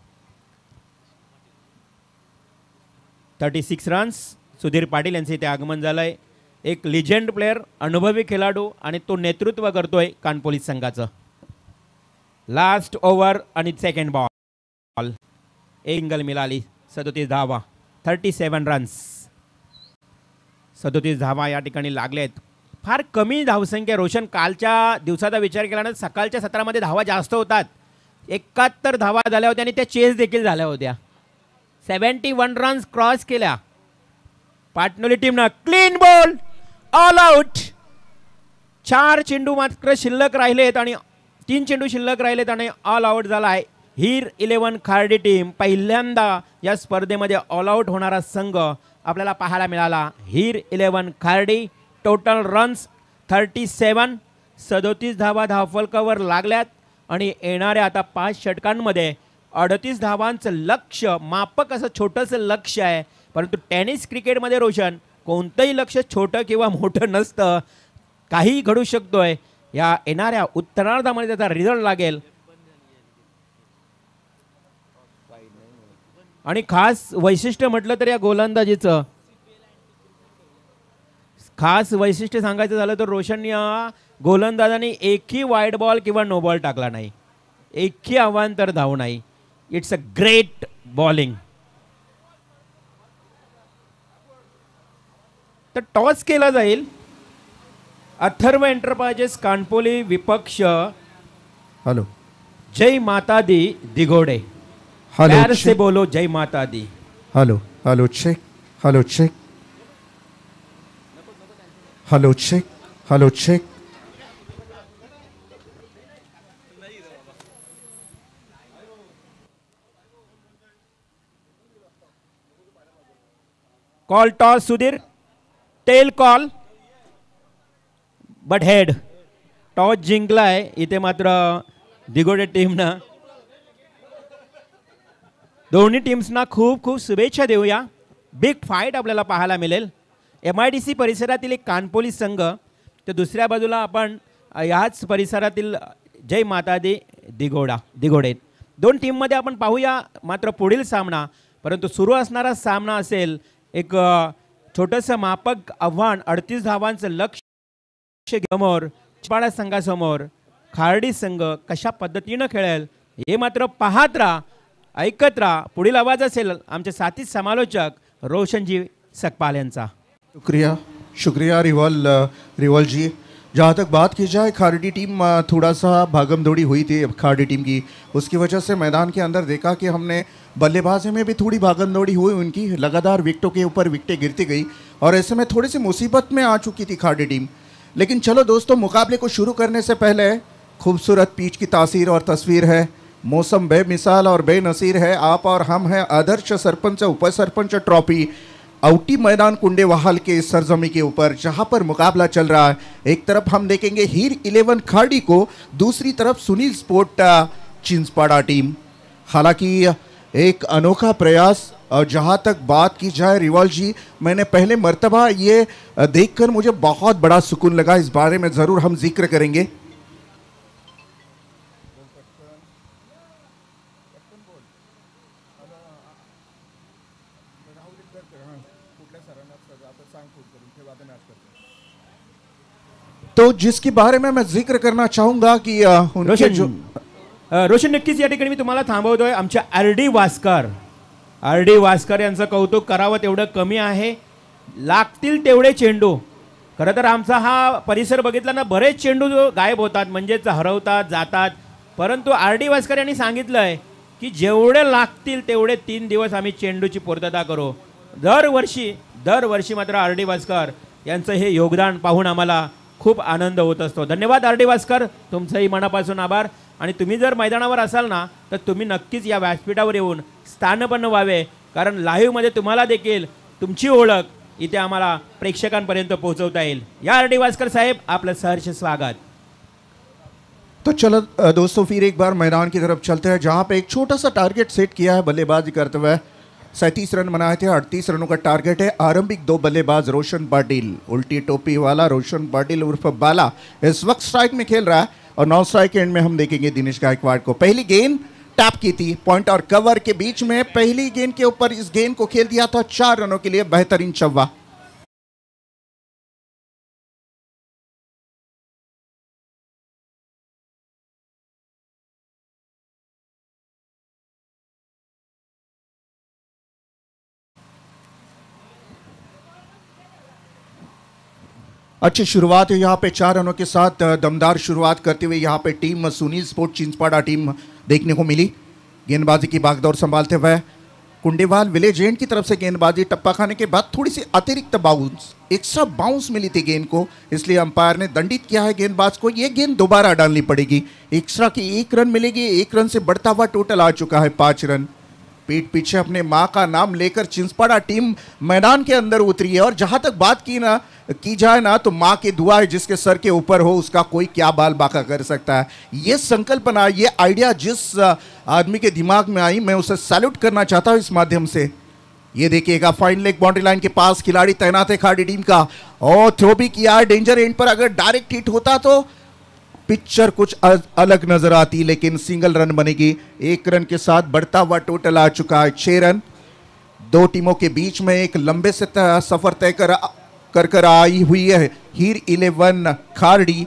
36 रन्स. सुधीर पाटील यांचे इथे आगमन झालंय. एक लिजेंड प्लेअर, अनुभवी खेळाडू आणि तो नेतृत्व करतोय कानपोलीस संघाचं. लास्ट ओव्हर आणि सेकंड बॉल. एक सिंगल मिळाली, 37 धावा, 37 रन्स. 37 धावा या ठिकाणी लागलेत. फार कमी धावसंख्या रोशन. कालच्या दिवसाचा विचार केल्यानं सकाळच्या सत्रामध्ये धावा जास्त होतात. 71 धावा झाल्या होत्या आणि त्या चेस देखील झाल्या होत्या. 71 रन्स क्रॉस केल्या. पाटणोली टीमनं क्लीन बॉल, ऑल आउट. 4 चेंडू मात्र शिल्लक राहिलेत आणि 3 चेंडू शिल्लक राहिलेत आणि ऑल आउट झाला आहे. हीर 11 खार्डी टीम पहिल्यांदा या स्पर्धेमध्ये ऑल आउट होणारा संघ आपल्याला पाहायला मिळाला. हीर 11 खार्डी. Total runs 37. 37 धावा धावफलकावर लागल्यात आणि येणाऱ्या आता 5 षटकांमध्ये 38 धावांचं लक्ष्य, मापक असं छोटंसं लक्ष्य आहे. परंतु टेनिस क्रिकेटमध्ये रोशन कोणतंही लक्ष्य छोटं किंवा मोठं नसतं, काहीही घडू शकतोय. या येणाऱ्या उत्तरार्धामध्ये त्याचा रिझल्ट लागेल. आणि खास वैशिष्ट्य म्हटलं तर या गोलंदाजीचं खास वैशिष्ट्य सांगायचं झालं तर रोशन या गोलंदाजाने एकही वाईड बॉल किंवा नो बॉल टाकला नाही, एकही अवांतर धाव नाही. It's a great bowling. तर टॉस केला जाईल. अथर्व एंटरप्राइजेस कानपोली विपक्ष हॅलो जय माता दी दिघोडे. प्यार से बोलो जय माता दी. Hello hello check, hello check, hello check, hello check. Call toss Sudhir. Tail call but head. Toss जिंकलाय इथे मात्र दिघोडे टीमनं. दोन्ही टीम्सना खूप खूप शुभेच्छा देऊया. बिग फाईट आपल्याला पाहायला मिळेल. MIDC परिसरातील एक कानपोली संघ, तर दुसऱ्या बाजूला आपण ह्याच परिसरातील जय माता दी दिघोडे. दोन टीममध्ये आपण पाहूया मात्र पुढील सामना. परंतु सुरू असणारा सामना असेल एक छोटंसं मापक आव्हान. 38 धावांचं लक्ष्य समोर चिपाडा संघासमोर खार्डी संघ कशा पद्धतीनं खेळेल हे मात्र पाहत राहा, ऐकत राहा. पुढील आवाज असेल आमचे साथी समालोचक रोशनजी सकपाल यांचा. शुक्रिया शुक्रिया रिवॉल जी. जहाँ तक बात की जाए खार्डी टीम, थोड़ा सा भागम दौड़ी हुई थी खार्डी टीम की, उसकी वजह से मैदान के अंदर देखा कि हमने बल्लेबाजी में भी थोड़ी भागम दौड़ी हुई उनकी, लगातार विकेटों के ऊपर विकेटें गिरती गई और ऐसे में थोड़ी सी मुसीबत में आ चुकी थी खार्डी टीम. लेकिन चलो दोस्तों, मुकाबले को शुरू करने से पहले खूबसूरत पिच की तासीर और तस्वीर है. मौसम बेमिसाल और बेनसीर है. आप और हम हैं आदर्श सरपंच उपसरपंच ट्रॉफी औटी मैदान कुंडेवाहल के सरजमी के ऊपर, जहां पर मुकाबला चल रहा है. एक तरफ हम देखेंगे हीर 11 खाड़ी को, दूसरी तरफ सुनील स्पोर्ट चिंचपाड़ा टीम. हालांकि एक अनोखा प्रयास और जहाँ तक बात की जाए रिवाल जी, मैंने पहले मर्तबा ये देखकर मुझे बहुत बड़ा सुकून लगा। इस बारे में ज़रूर हम जिक्र करेंगे। तो जिसके बारे में मैं जिक्र करना चाहूंगा कि उनके रोशन जो रोशन नक्कीच या ठिकाणी मी तुम्हाला थांबवतोय. आमच्या आर डी वास्कर यांचं कौतुक करावं तेवढं कमी आहे. लागतील तेवढे चेंडू. खरं तर आमचा हा परिसर बघितला ना, बरेच चेंडू जो गायब होतात, म्हणजेच हरवतात जातात. परंतु आर डी वास्कर यांनी सांगितलंय की जेवढे लागतील तेवढे 3 दिवस आम्ही चेंडूची पूर्तता करू. दरवर्षी मात्र आर डी वास्कर यांचं हे योगदान पाहून आम्हाला खूप आनंद होत असतो. धन्यवाद आर डी वास्कर, तुमचंही मनापासून आभार. आणि तुम्ही जर मैदानावर असाल ना, तर तुम्ही नक्कीच या व्यासपीठावर येऊन स्थानपन्न व्हावे, कारण लाईव्हमध्ये तुम्हाला देखील तुमची ओळख इथे आम्हाला प्रेक्षकांपर्यंत पोहोचवता येईल. या आर डी वास्कर साहेब, आपलं सहर्ष स्वागत. तो चलो दोस्तों, फिर एक बार मैदान की तरफ चलते हैं, जहां पे एक छोटा सा टारगेट सेट किया है बल्लेबाजी करते हुए. 37 रन बनाए थे, 38 रनों का टारगेट है. आरंभिक 2 बल्लेबाज रोशन पाटिल, उल्टी टोपी वाला रोशन पाटिल उर्फ बाला, इस वक्त स्ट्राइक में खेल रहा है. और 9 स्ट्राइक एंड में हम देखेंगे दिनेश गायकवाड़ को. पहली गेंद टैप की थी, पॉइंट और कवर के बीच में पहली गेंद के ऊपर इस गेंद को खेल दिया था. 4 रनों के लिए बेहतरीन चौवा. अच्छी शुरुआत है यहाँ पे 4 रनों के साथ. दमदार शुरुआत करते हुए यहाँ पे team Sunil sport Chinchpada team देखने को मिली. गेंदबाजी की बागडोर संभालते हुए कुंडेवाल विलेज एंड की तरफ से गेंदबाजी. टप्पा खाने के बाद थोड़ी सी अतिरिक्त बाउंस, एक्स्ट्रा बाउंस मिली थी गेंद को, इसलिए अंपायर ने दंडित किया है गेंदबाज को. ये गेंद दोबारा डालनी पड़ेगी. एक्स्ट्रा की 1 रन मिलेगी. 1 रन से बढ़ता हुआ टोटल आ चुका है 5 रन. पीठ पीछे अपने माँ का नाम लेकर चिंचपाड़ा टीम मैदान के अंदर उतरी है. और जहां तक बात की जाए ना, तो माँ की दुआ है, जिसके सर के ऊपर हो उसका कोई क्या बाल बाका कर सकता है. ये संकल्पना, ये आइडिया जिस आदमी के दिमाग में आई, मैं उसे सैल्यूट करना चाहता हूं इस माध्यम से. ये देखिएगा, फाइन लेग बाउंड्री लाइन के पास खिलाड़ी तैनात है खाड़ी टीम का, और थ्रो भी किया है डेंजर एंड पर. अगर डायरेक्ट हिट होता तो पिक्चर कुछ अलग नजर आती, लेकिन सिंगल रन बनेगी. 1 रन के साथ बढ़ता हुआ टोटल आ चुका है 6 रन. 2 टीमों के बीच में एक लंबे से सफर तय कर आई हुई है. हीर 11 खारडी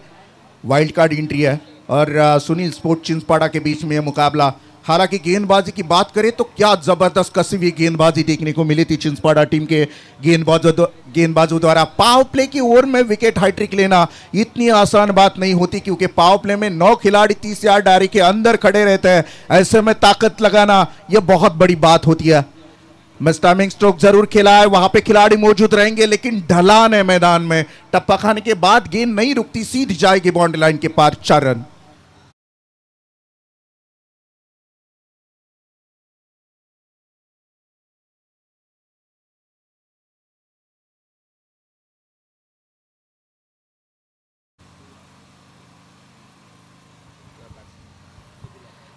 वाइल्ड कार्ड एंट्री है, और सुनील स्पोर्ट चिंचपाड़ा के बीच में यह मुकाबला. हालांकि गेंदबाजी की बात करें तो क्या जबरदस्त कसी हुई गेंदबाजी देखने को मिली थी चिंचपाड़ा टीम के गेंदबाजों द्वारा. पावर प्ले की ओर में विकेट हैट्रिक लेना इतनी आसान बात नहीं होती, क्योंकि पावर प्ले में 9 खिलाड़ी 30 यार्ड दायरे के अंदर खड़े रहते हैं. ऐसे में ताकत लगाना यह बहुत बड़ी बात होती है. मिस्टाइमिंग स्ट्रोक जरूर खेला है, वहां पे खिलाड़ी मौजूद रहेंगे, लेकिन ढलान है मैदान में. टप्पा खाने के बाद गेंद नहीं रुकती, सीधी जाएगी बाउंड्री लाइन के पार. 4 रन.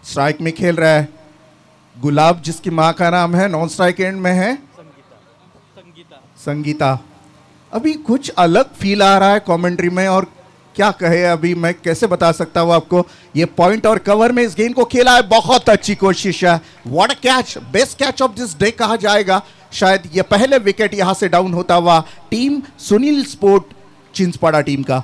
स्ट्राइक में खेल रहा है गुलाब, जिसकी मां का नाम है. नॉन स्ट्राइक एंड में है संगीता. अभी कुछ अलग फील आ रहा है कमेंट्री में, और क्या कहे, अभी मैं कैसे बता सकता हूं आपको. ये पॉइंट और कवर में इस गेंद को खेला है, बहुत अच्छी कोशिश है. What a catch, best catch of this day कहा जाएगा. शायद ये पहले विकेट यहां से डाउन होता हुआ team Sunil sport Chinchpada team का.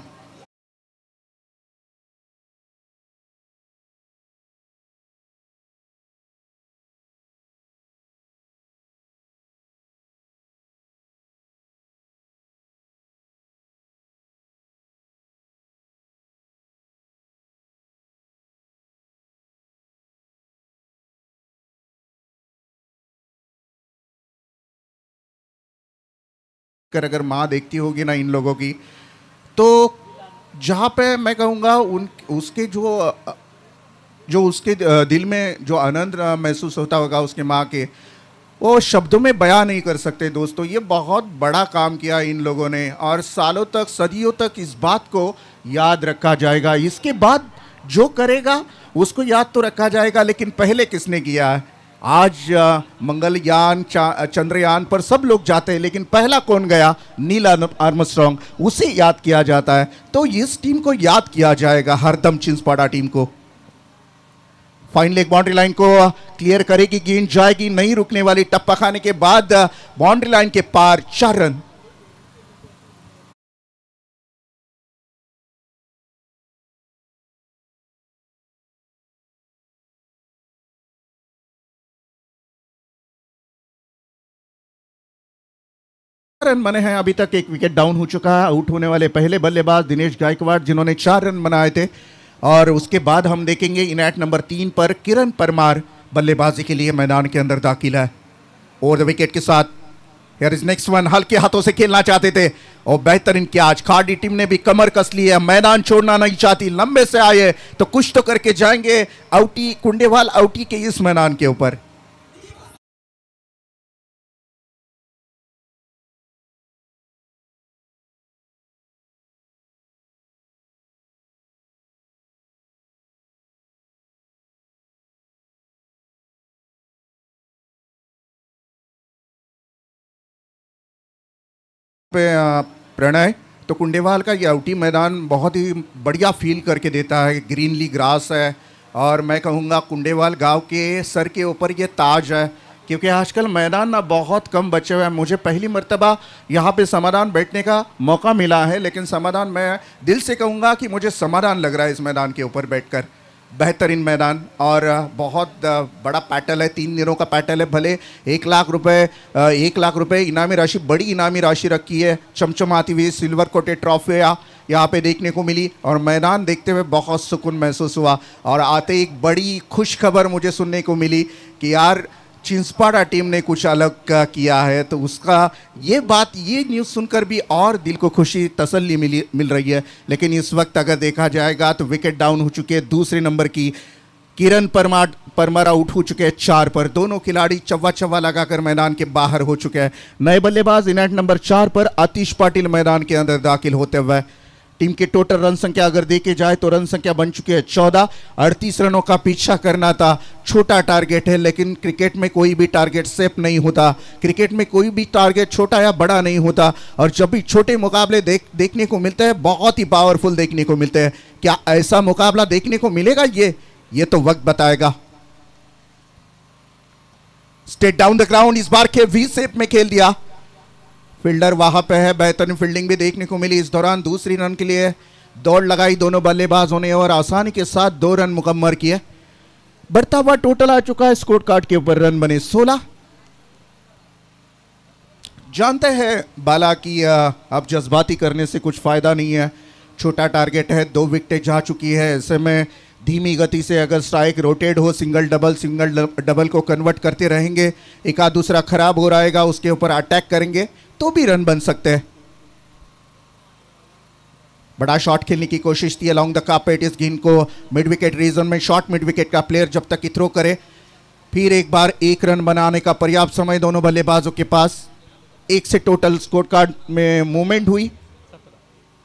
अगर माँ देखती होगी ना इन लोगों की, तो जहाँ पे मैं कहूँगा उसके जो उसके दिल में जो आनंद महसूस होता होगा उसके माँ के, वो शब्दों में बयां नहीं कर सकते. दोस्तों, ये बहुत बड़ा काम किया इन लोगों ने, और सालों तक, सदियों तक इस बात को याद रखा जाएगा. इसके बाद जो करेगा उसको याद तो रखा जाएगा, लेकिन पहले किसने किया है, आज मंगलयान चंद्रयान पर सब लोग जाते हैं, लेकिन पहला कौन गया? नील आर्मस्ट्रॉन्ग, उसे याद किया जाता है। तो इस टीम को याद किया जाएगा हरदम, चिंसपाड़ा टीम को। फाइन लेग बाउंड्री लाइन को क्लियर करेगी, गेंद जाएगी, नहीं रुकने वाली। टप्पा खाने के बाद बाउंड्री लाइन के पार 4 रन। रन बने हैं अभी तक। एक विकेट डाउन हो चुका है। आउट होने वाले पहले बल्लेबाज दिनेश गायकवाड़, जिन्होंने 4 रन बनाए थे। और उसके बाद हम देखेंगे इन एट नंबर 3 पर किरण परमार बल्लेबाजी के लिए मैदान के अंदर दाखिल है। और द विकेट के साथ हियर इज नेक्स्ट वन। हल्के हाथों से खेलना चाहते थे और बेहतरीन कैच। खाड़ी टीम ने भी कमर कस ली है, मैदान छोड़ना नहीं चाहती। लंबे से आए तो कुछ तो करके जाएंगे। आउटी कुंडेवाल आउटी के इस मैदान के ऊपर। पे प्रणय, तो कुंडेवाल का ये आउटी मैदान बहुत ही बढ़िया फील करके देता है। ग्रीनली ग्रास है और मैं कहूँगा कुंडेवाल गांव के सर के ऊपर ये ताज है, क्योंकि आजकल मैदान ना बहुत कम बचे हुए हैं। मुझे पहली मर्तबा यहाँ पे समाधान बैठने का मौका मिला है, लेकिन समाधान, मैं दिल से कहूँगा कि मुझे समाधान लग रहा है इस मैदान के ऊपर बैठकर। बेहतरीन मैदान और बहुत बड़ा पैटल है, 3 दिनों का पैटल है। भले 1 लाख रुपए इनामी राशि, बड़ी इनामी राशि रखी है। चमचमाती हुई सिल्वर कोटेड ट्रॉफियाँ यहाँ पे देखने को मिली और मैदान देखते हुए बहुत सुकून महसूस हुआ। और आते एक बड़ी खुश खबर मुझे सुनने को मिली कि यार चिंसपाड़ा टीम ने कुछ अलग किया है। तो उसका ये न्यूज़ सुनकर भी और दिल को खुशी, तसल्ली मिल रही है। लेकिन इस वक्त अगर देखा जाएगा तो विकेट डाउन हो चुके हैं। दूसरे नंबर की किरण परमार आउट हो चुके हैं 4 पर। दोनों खिलाड़ी चव्वा लगाकर मैदान के बाहर हो चुके हैं। नए बल्लेबाज इनेट नंबर 4 पर आतिश पाटिल मैदान के अंदर दाखिल होते हुए। टीम की टोटल रन संख्या अगर देखे जाए तो रन संख्या बन चुकी है 14। 38 रनों का पीछा करना था, छोटा टारगेट है, लेकिन क्रिकेट में कोई भी टारगेट सेफ नहीं होता। क्रिकेट में कोई भी टारगेट छोटा या बड़ा नहीं होता। और जब भी छोटे मुकाबले देखने को मिलते हैं, बहुत ही पावरफुल देखने को मिलते हैं। क्या ऐसा मुकाबला देखने को मिलेगा? ये तो वक्त बताएगा। State down the ground, is bar K V shape में खेल दिया। फील्डर वहां पे है, बेहतरीन फील्डिंग भी देखने को मिली। इस दौरान दूसरी रन के लिए दौड़ लगाई दोनों बल्लेबाजों ने और आसानी के साथ 2 रन मुकम्मल किए। बढ़ता हुआ टोटल आ चुका है स्कोर कार्ड के ऊपर, रन बने 16। जानते हैं बाला की अब जज्बाती करने से कुछ फायदा नहीं है। छोटा टारगेट है, 2 विकेटें जा चुकी है। ऐसे में धीमी गति से अगर स्ट्राइक रोटेट हो, सिंगल डबल को कन्वर्ट करते रहेंगे। एक आध दूसरा खराब हो रहेगा, उसके ऊपर अटैक करेंगे तो भी रन बन सकते हैं। बड़ा शॉट खेलने की कोशिश थी अलोंग द कार्पेट। इस गेंद को मिड विकेट रीजन में, शॉर्ट मिड विकेट का प्लेयर जब तक थ्रो करे। फिर एक बार 1 रन बनाने का पर्याप्त समय दोनों बल्लेबाजों के पास। 1 से टोटल स्कोर कार्ड में मूवमेंट हुई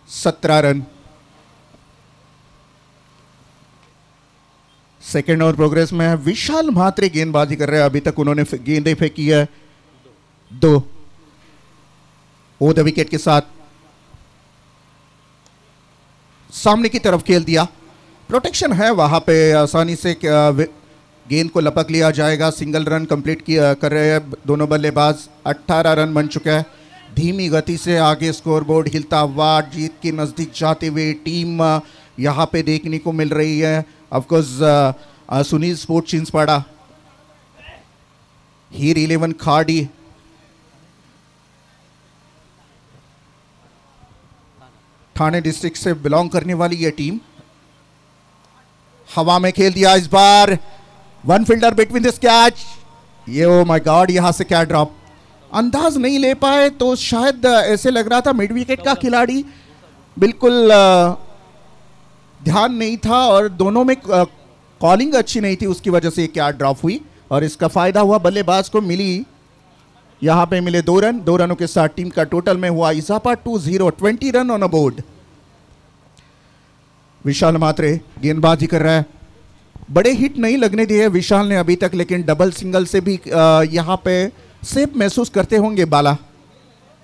17 रन। सेकेंड ओवर प्रोग्रेस में है। विशाल म्हात्रे गेंदबाजी कर रहे हैं। अभी तक उन्होंने गेंदें फेंकी है 2। ओ द विकेट के साथ सामने की तरफ खेल दिया। प्रोटेक्शन है वहां पे, आसानी से गेंद को लपक लिया जाएगा। सिंगल रन कंप्लीट कर रहे हैं दोनों बल्लेबाज। 18 रन बन चुका है। धीमी गति से आगे स्कोरबोर्ड हिलता हुआ, जीत के नजदीक जाते हुए टीम यहां पे देखने को मिल रही है। ऑफकोर्स सुनील स्पोर्ट्स चिंसपाड़ा, हीर 11 खाड़ी, ठाणे डिस्ट्रिक्ट से बिलोंग करने वाली यह टीम हवा में खेल दिया इस बार। 1 फील्डर बिटवीन दिस कैच। ये ओ माय गॉड, यहां से क्या ड्रॉप, अंदाज नहीं ले पाए तो शायद ऐसे लग रहा था मिड विकेट का खिलाड़ी बिल्कुल ध्यान नहीं था और दोनों में कॉलिंग अच्छी नहीं थी, उसकी वजह से क्या ड्रॉप हुई और इसका फायदा हुआ बल्लेबाज को। मिली यहां पे मिले 2 रन। 2 रनों के साथ टीम का टोटल में हुआ इजाफा 2-0, 20 रन ऑन अ बोर्ड। विशाल म्हात्रे गेंदबाजी कर रहा है। बड़े हिट नहीं लगने दिए विशाल ने अभी तक, लेकिन डबल सिंगल से भी यहाँ पे सेफ महसूस करते होंगे बाला।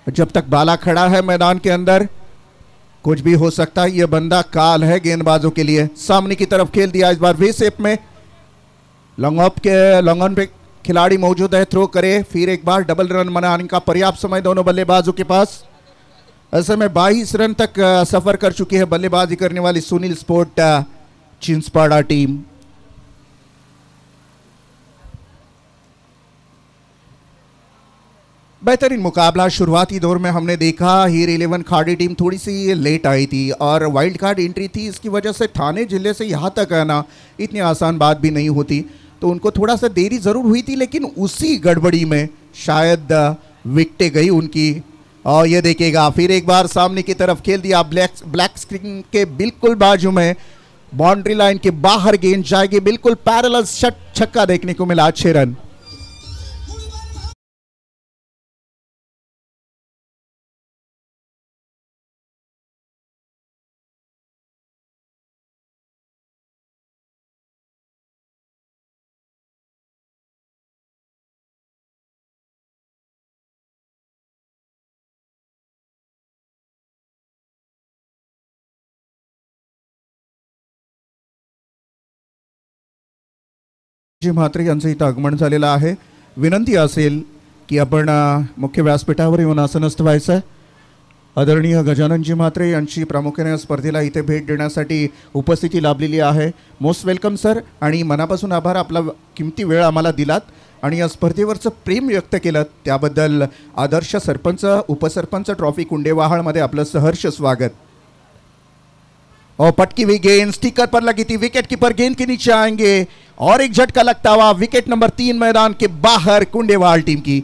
जब तक बाला खड़ा है मैदान के अंदर कुछ भी हो सकता है। यह बंदा काल है गेंदबाजों के लिए। सामने की तरफ खेल दिया इस बार वे सेप में। लॉन्ग ऑन पे खिलाड़ी मौजूद है, थ्रो करे, फिर एक बार डबल रन बनाने का पर्याप्त समय दोनों बल्लेबाजों के पास। ऐसे में 22 रन तक सफर कर चुकी है बल्लेबाजी करने वाली सुनील स्पोर्ट चिंचपाड़ा टीम। बेहतरीन मुकाबला शुरुआती दौर में हमने देखा। हीर 11 खाड़ी टीम थोड़ी सी लेट आई थी और वाइल्ड कार्ड एंट्री थी, इसकी वजह से थाने जिले से यहाँ तक आना इतनी आसान बात भी नहीं होती, तो उनको थोड़ा सा देरी ज़रूर हुई थी, लेकिन उसी गड़बड़ी में शायद विकेटें गई उनकी। और ये देखिएगा फिर एक बार सामने की तरफ खेल दिया, ब्लैक स्क्रीन के बिल्कुल बाजू में बाउंड्री लाइन के बाहर गेंद जाएगी, बिल्कुल पैरेलल छक्का देखने को मिला, 6 रन। जी म्हात्रे यांचं इथं आगमन झालेलं आहे। विनंती असेल की आपण मुख्य व्यासपीठावर येऊन आसनस्थ व्हायचं आहे। आदरणीय गजाननजी म्हात्रे यांची प्रामुख्याने स्पर्धेला इथे भेट देण्यासाठी उपस्थिती लाभलेली आहे। मोस्ट वेलकम सर, आणि मनापासून आभार, आपला किमती वेळ आम्हाला दिलात आणि या स्पर्धेवरचं प्रेम व्यक्त केलं त्याबद्दल। आदर्श सरपंच उपसरपंच ट्रॉफी कुंडेवाहाळमध्ये आपलं सहर्ष स्वागत। और पटकी हुई गेंद स्टिकर पर लगी थी, विकेट कीपर गेंद के नीचे आएंगे और एक झटका लगता हुआ विकेट नंबर 3 मैदान के बाहर कुंडेवाल टीम की।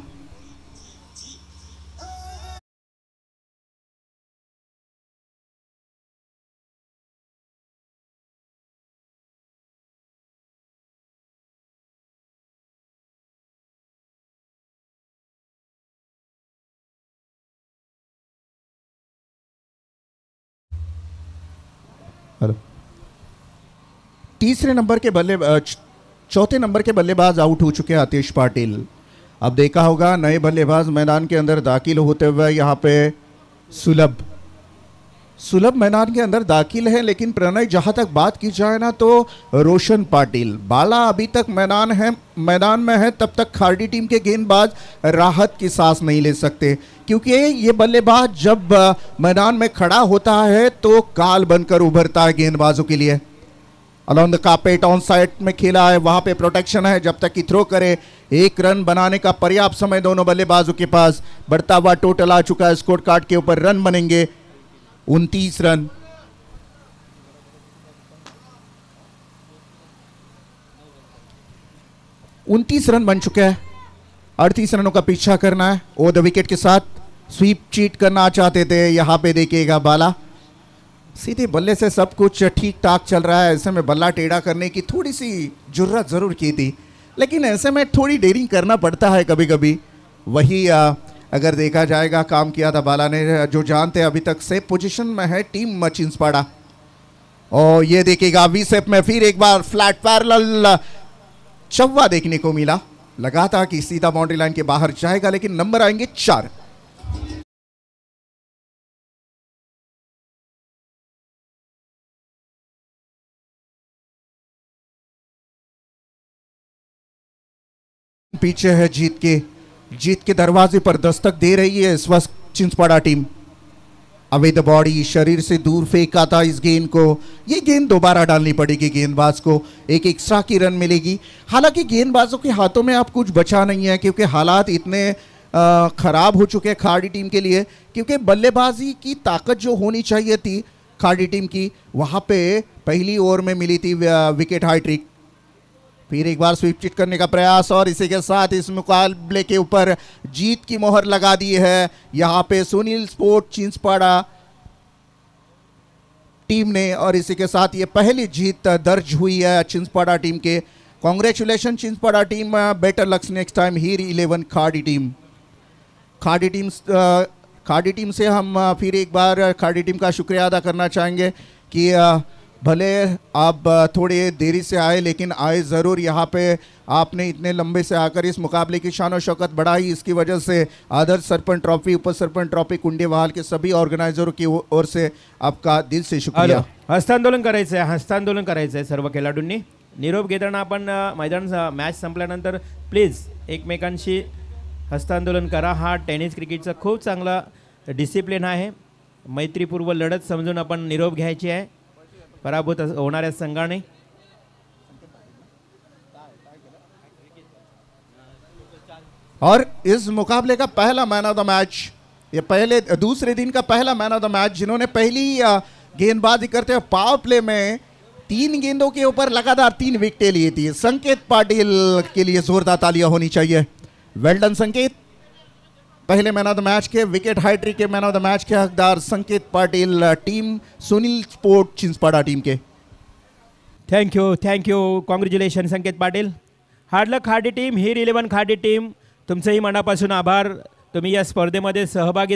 हेलो, चौथे नंबर के बल्लेबाज आउट हो चुके हैं आतिश पाटिल। अब देखा होगा नए बल्लेबाज मैदान के अंदर दाखिल होते हुए यहाँ पे सुलभ मैदान के अंदर दाखिल है, लेकिन प्रणय जहाँ तक बात की जाए ना तो रोशन पाटिल बाला अभी तक मैदान में है, तब तक खाड़ी टीम के गेंदबाज राहत की सांस नहीं ले सकते, क्योंकि ये बल्लेबाज जब मैदान में खड़ा होता है तो काल बनकर उभरता है गेंदबाजों के लिए। Along the carpet on side में खेला है, वहां पे प्रोटेक्शन है, जब तक कि थ्रो करे 1 रन बनाने का पर्याप्त समय दोनों बल्लेबाजों के पास। बढ़ता हुआ टोटल आ चुका है स्कोर कार्ड के ऊपर, रन बनेंगे 29 रन। उनतीस रन बन चुके हैं, 38 रनों का पीछा करना है। ओ द विकेट के साथ स्वीप चीट करना चाहते थे, यहां पे देखिएगा बाला सीधे बल्ले से सब कुछ ठीक ठाक चल रहा है। ऐसे में बल्ला टेढ़ा करने की थोड़ी सी जुर्रत जरूर की थी, लेकिन ऐसे में थोड़ी डेयरिंग करना पड़ता है कभी कभी। वही अगर देखा जाएगा काम किया था बाला ने, जो जानते हैं अभी तक सेफ पोजीशन में है टीम चिंचपाड़ा। और ये देखिएगा वी सेप में फिर एक बार फ्लैट पैरेलल चौवा देखने को मिला, लगा था कि सीधा बाउंड्री लाइन के बाहर जाएगा, लेकिन नंबर आएंगे 4। पीछे है जीत के दरवाजे पर दस्तक दे रही है इस वक्त चिंचपाड़ा टीम। अवैध बॉडी शरीर से दूर फेंका था इस गेंद को, ये गेंद दोबारा डालनी पड़ेगी गेंदबाज को, एक एक्स्ट्रा की रन मिलेगी। हालांकि गेंदबाजों के हाथों में आप कुछ बचा नहीं है, क्योंकि हालात इतने खराब हो चुके हैं खाड़ी टीम के लिए, क्योंकि बल्लेबाजी की ताकत जो होनी चाहिए थी खाड़ी टीम की, वहां पे पहली ओवर में मिली थी विकेट हाइट्रिक। फिर एक बार स्वीप चिट करने का प्रयास, और इसी के साथ इस मुकाबले के ऊपर जीत की मोहर लगा दी है यहां पे सुनील स्पोर्ट चिंचपाड़ा टीम ने, और इसी के साथ ये पहली जीत दर्ज हुई है चिंचपाड़ा टीम के। Congratulation Chinchpada team, better lucks next time. Here 11 Khadi team से हम फिर एक बार खाड़ी टीम का शुक्रिया अदा करना चाहेंगे कि भले आप थोड़े देरी से आए लेकिन आए ज़रूर यहाँ पे। आपने इतने लंबे से आकर इस मुकाबले की शान और शौकत बढ़ाई, इसकी वजह से आदर्श सरपंच ट्रॉफी, उप सरपंच ट्रॉफी, कुंडेवाल के सभी ऑर्गेनाइजरों की ओर से आपका दिल से शुक्रिया। हस्तांदोलन करायचं आहे, हस्तांदोलन करायचं आहे सर्व खेळाडूंनी. निरोप घेताना आपण मैदान मॅच संपल्यानंतर प्लीज एकमेकांशी हस्तांदोलन करा. हा टेनिस क्रिकेटचा खूप चांगला डिसिप्लिन आहे. मैत्रीपूर्व लढत समजून आपण निरोप घ्यायची आहे पराभूत होणाऱ्या संघाने. और इस मुकाबले का पहला मैन ऑफ द मैच, ये दूसरे दिन का पहला मैन ऑफ द मैच, जिन्होंने पहली गेंदबाजी करते हुए पावर प्ले में 3 गेंदों के ऊपर लगातार 3 विकेटें ली थी, संकेत पाटिल के लिए जोरदार तालियां होनी चाहिए. Well done Sanket. पहले मैन ऑफ द मैच के विकेट हाइट्री के मैन ऑफ द मैच के हकदार Sanket Patil, team Sunil sport Chinchpada team के. Thank you congratulation Sanket Patil. Hard luck Khadi team, हीर 11 खाडी टीम, तुमचंही मनापासून आभार. तुम्ही या स्पर्धेमध्ये सहभागी